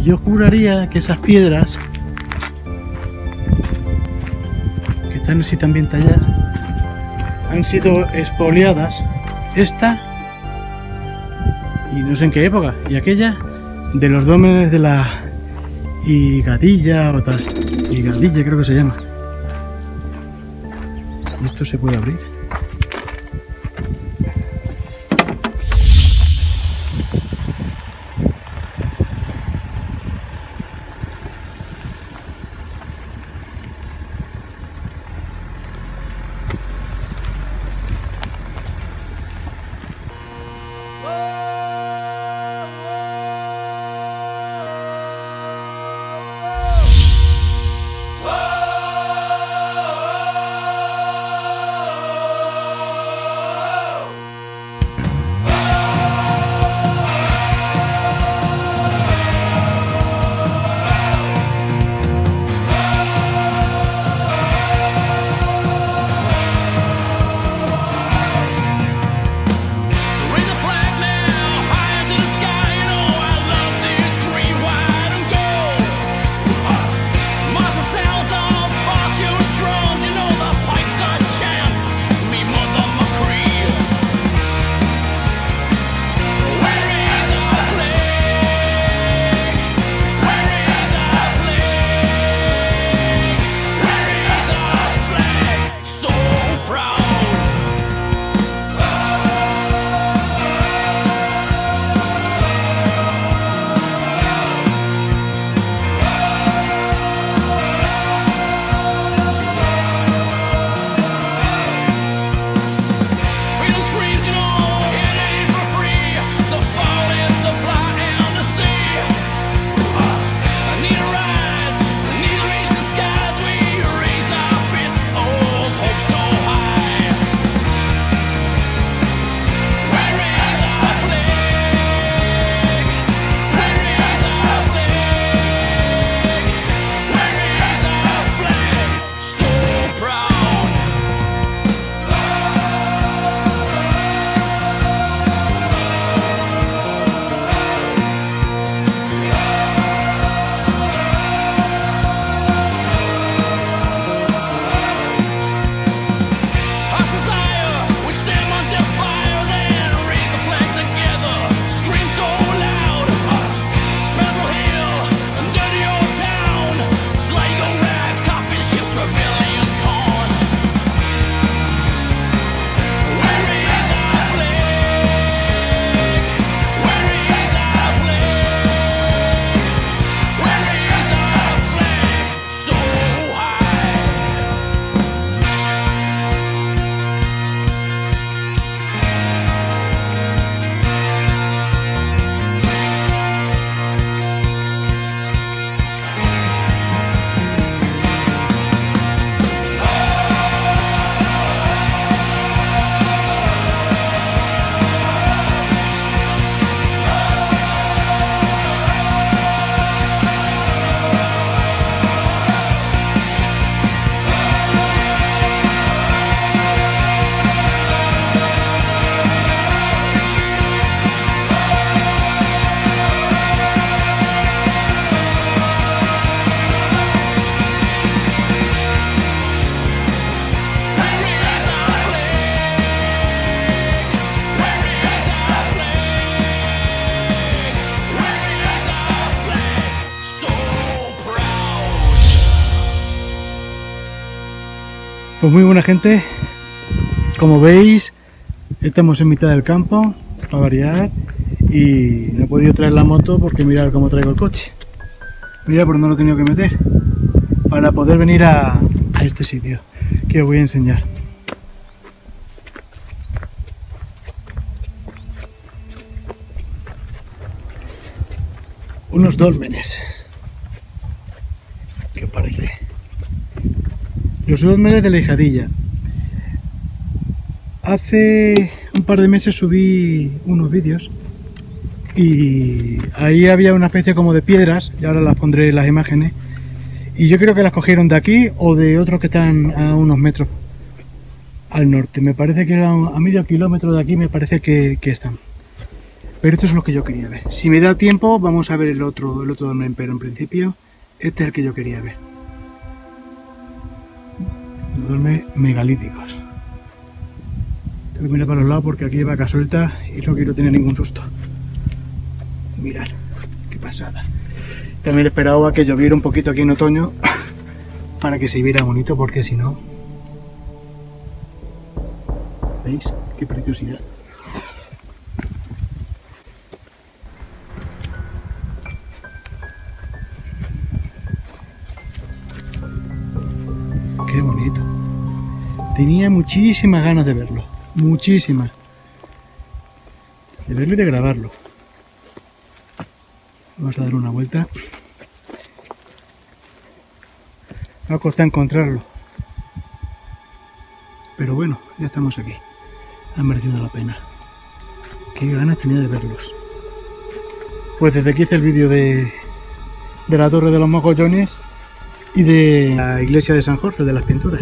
Y yo juraría que esas piedras, que están así también talladas, han sido expoliadas. Esta, y no sé en qué época, y aquella de los dólmenes de la Higadilla o tal. Higadilla creo que se llama. ¿Y esto se puede abrir? Pues muy buena gente, como veis estamos en mitad del campo, para variar, y no he podido traer la moto porque mirad cómo traigo el coche. Mira por dónde lo he tenido que meter para poder venir a este sitio que os voy a enseñar. Unos dólmenes. ¿Qué os parece? Los dólmenes de la Higadilla. Hace un par de meses subí unos vídeos y ahí había una especie como de piedras, y ahora las pondré en las imágenes, y yo creo que las cogieron de aquí o de otros que están a unos metros al norte. Me parece que eran a medio kilómetro de aquí, me parece que están. Pero esto es lo que yo quería ver. Si me da tiempo, vamos a ver el otro dolmen, pero en principio, este es el que yo quería ver. Los dolmes megalíticos. Tengo que mirar para los lados porque aquí hay vaca suelta y no quiero tener ningún susto. Mirad, qué pasada. También esperaba que lloviera un poquito aquí en otoño para que se viera bonito, porque si no... ¿Veis? Qué preciosidad. Qué bonito. Tenía muchísimas ganas de verlo. Muchísimas. De verlo y de grabarlo. Vamos a dar una vuelta. Me ha costado encontrarlo. Pero bueno, ya estamos aquí. Ha merecido la pena. Qué ganas tenía de verlos. Pues desde aquí hice el vídeo de la Torre de los Mogollones y de la iglesia de San Jorge, de las pinturas.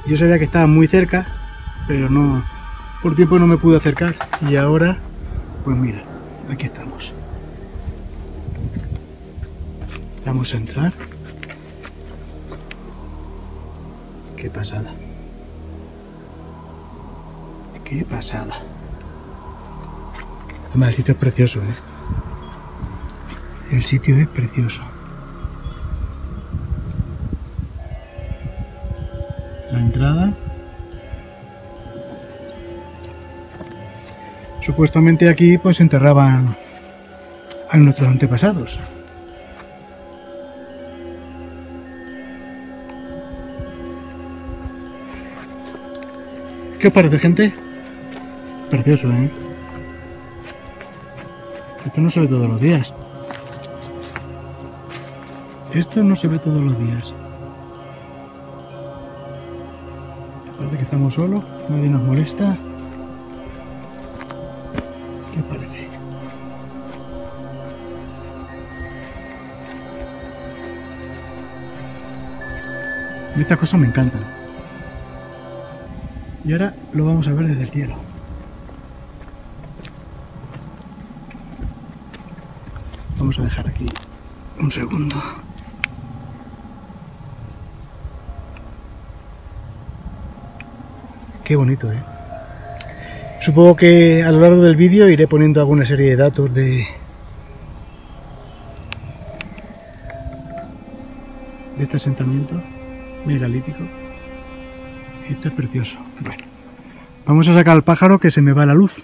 Yo sabía que estaba muy cerca, pero no, por tiempo no me pude acercar. Y ahora, pues mira, aquí estamos. Vamos a entrar. Qué pasada. Qué pasada. Además, el sitio es precioso, ¿eh? El sitio es precioso. La entrada. Supuestamente aquí pues enterraban a nuestros antepasados. ¿Qué os parece, gente? Precioso, ¿eh? Esto no se ve todos los días. Esto no se ve todos los días. Parece que estamos solos, nadie nos molesta. ¿Qué os parece? Estas cosas me encantan. Y ahora lo vamos a ver desde el cielo. Vamos a dejar aquí un segundo. Qué bonito, ¿eh? Supongo que a lo largo del vídeo iré poniendo alguna serie de datos de este asentamiento megalítico. Esto es precioso. Bueno, vamos a sacar al pájaro que se me va la luz.